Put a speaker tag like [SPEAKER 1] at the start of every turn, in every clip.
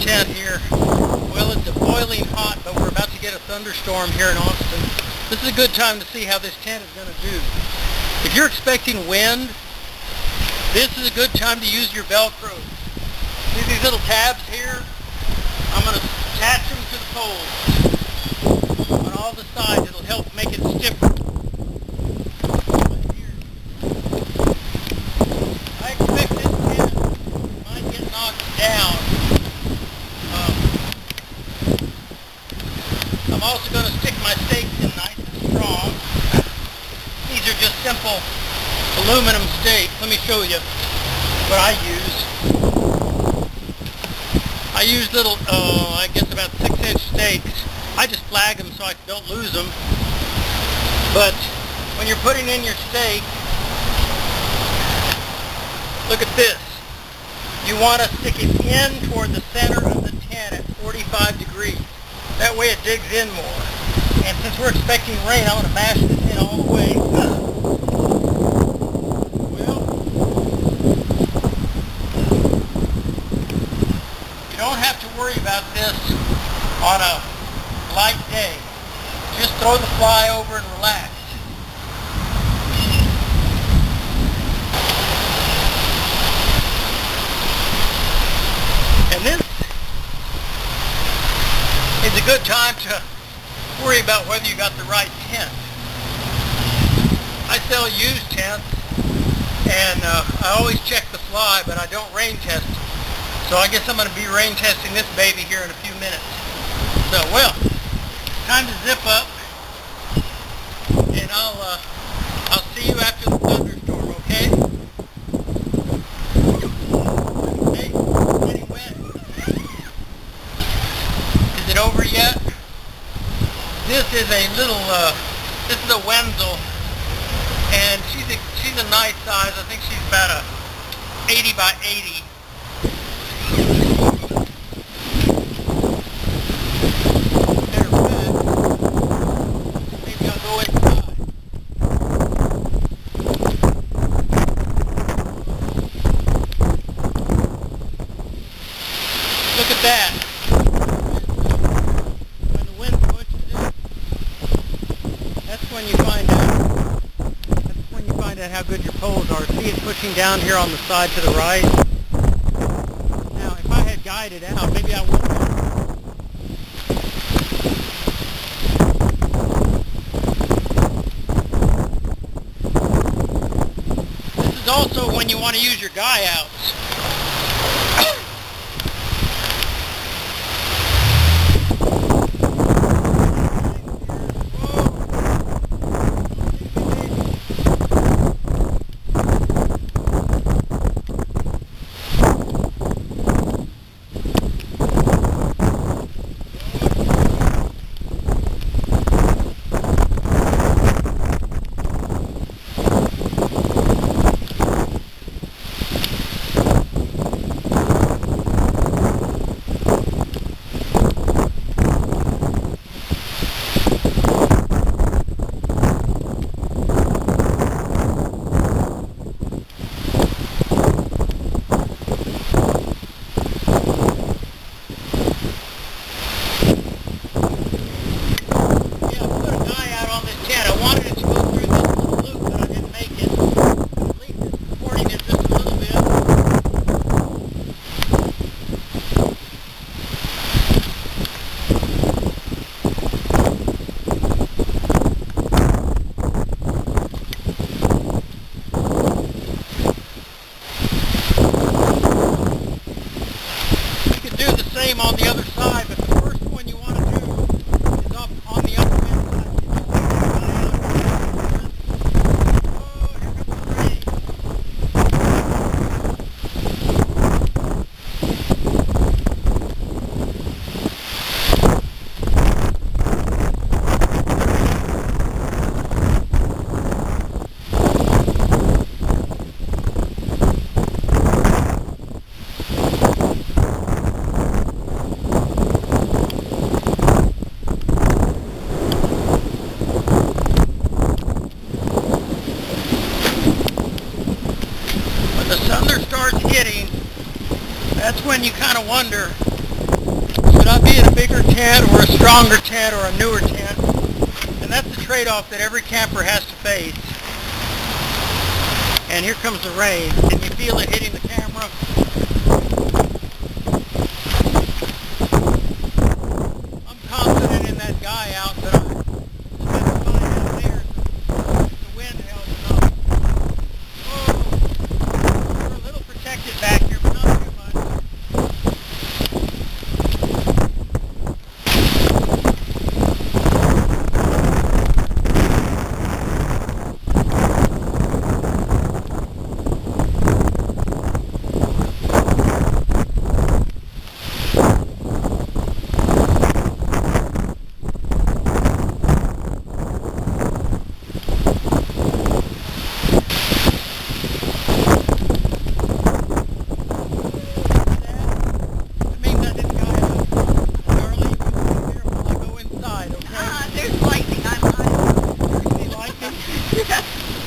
[SPEAKER 1] tent here. Well, it's boiling hot, but we're about to get a thunderstorm here in Austin. This is a good time to see how this tent is going to do. If you're expecting wind, this is a good time to use your Velcro. See these little tabs here? I'm going to attach them to the poles on all the sides. It'll help make it stiffer. I expect this tent might get knocked down. I'm also going to stick my stakes in nice and strong. These are just simple aluminum stakes. Let me show you what I use. I use little, I guess about 6-inch stakes. I just flag them so I don't lose them. But when you're putting in your stake, look at this. You want to stick it in toward the center of the tent at 45 degrees. That way it digs in more. And since we're expecting rain, I'm going to mash this in all the way. Well, you don't have to worry about this on a light day. Just throw the fly over and relax. And this is a good time to worry about whether you got the right tent. I sell used tents, and I always check the fly, but I don't rain test it. So I guess I'm going to be rain testing this baby here in a few minutes. So, well, time to zip up, and I'll see you after the thunderstorm, okay? Hey, it's getting wet. Is it over yet? This is a little, this is a Wenzel, and she's a nice size. I think she's about a 80 by 80. Better fit. Maybe I'll go inside. Look at that. When you find out how good your poles are. See it pushing down here on the side to the right. Now, if I had guided out, maybe I wouldn't have. This is also when you want to use your guy outs. On the other side, but the first one you want to do is up on the upper wind side. Oh, here comes the rain. When the thunder starts hitting, that's when you kind of wonder but I'd be in a bigger tent or a stronger tent or a newer tent. And that's the trade-off that every camper has to face. And here comes the rain. Can you feel it hitting the camera? I'm confident in that guy out, but I spent the time out there so the wind held enough. Oh, we're a little protected back here, but not too much.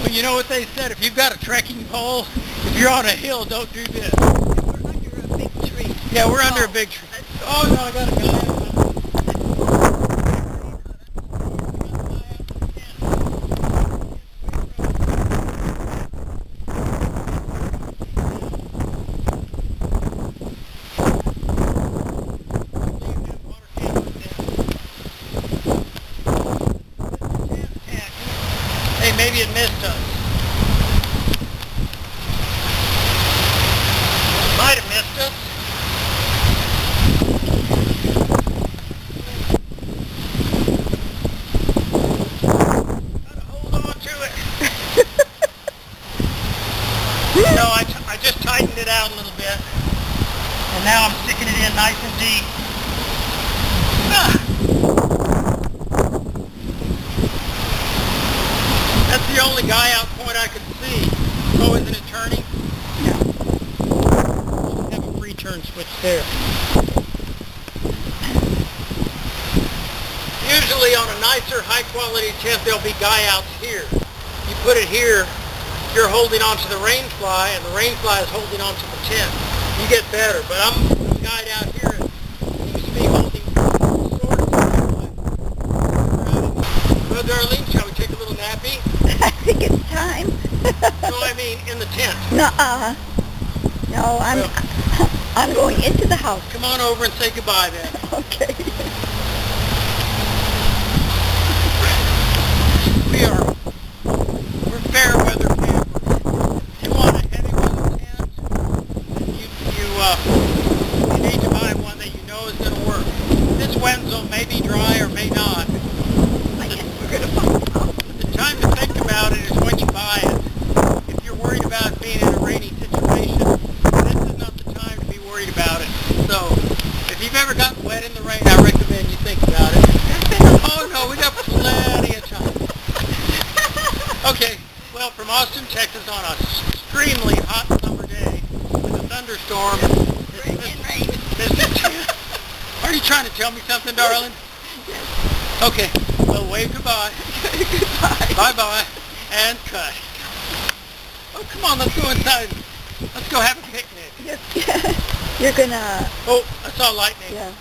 [SPEAKER 1] Well, you know what they said, if you've got a trekking pole, if you're on a hill, don't do this.
[SPEAKER 2] We're under a big tree.
[SPEAKER 1] Yeah, we're under a big tree. Oh, no, I got a guy. Hey, maybe it missed us. Might have missed us. Gotta hold on to it. No, I just tightened it out a little bit. And now I'm sticking it in nice and deep. That's the only guy out point I could see. Oh, isn't it turning?
[SPEAKER 2] No.
[SPEAKER 1] Just have a free turn switch there. Usually on a nicer, high quality tent, there'll be guy outs here. You put it here, you're holding onto the rain fly, and the rain fly is holding onto the tent. You get better, but I'm guyed out here and seems to be holding sort of. Well, Darlene, shall we take a little nappy?
[SPEAKER 2] I think it's time.
[SPEAKER 1] No, I mean in the tent.
[SPEAKER 2] Nuh-uh. No, I'm going into the house.
[SPEAKER 1] Come on over and say goodbye then.
[SPEAKER 2] Okay.
[SPEAKER 1] We're fair weather campers. If you want a heavy weather tent, then you need to buy one that you know is going to work. This Wenzel may be dry or may not.
[SPEAKER 2] I guess we're going to find out.
[SPEAKER 1] The time to think about it is when you buy it. If you're worried about being in a rainy situation, this is not the time to be worried about it. So, if you've ever gotten wet in the rain, I recommend you think about it. Oh no, we got plenty of time. Okay, well, from Austin, Texas, on a extremely hot summer day with a thunderstorm. Are you trying to tell me something, darling?
[SPEAKER 2] Yes.
[SPEAKER 1] Okay, well, wave goodbye.
[SPEAKER 2] Goodbye.
[SPEAKER 1] Bye-bye, and cut. Oh, come on, let's go inside. Let's go have a picnic.
[SPEAKER 2] Yes. You're gonna...
[SPEAKER 1] Oh, I saw lightning.
[SPEAKER 2] Yeah.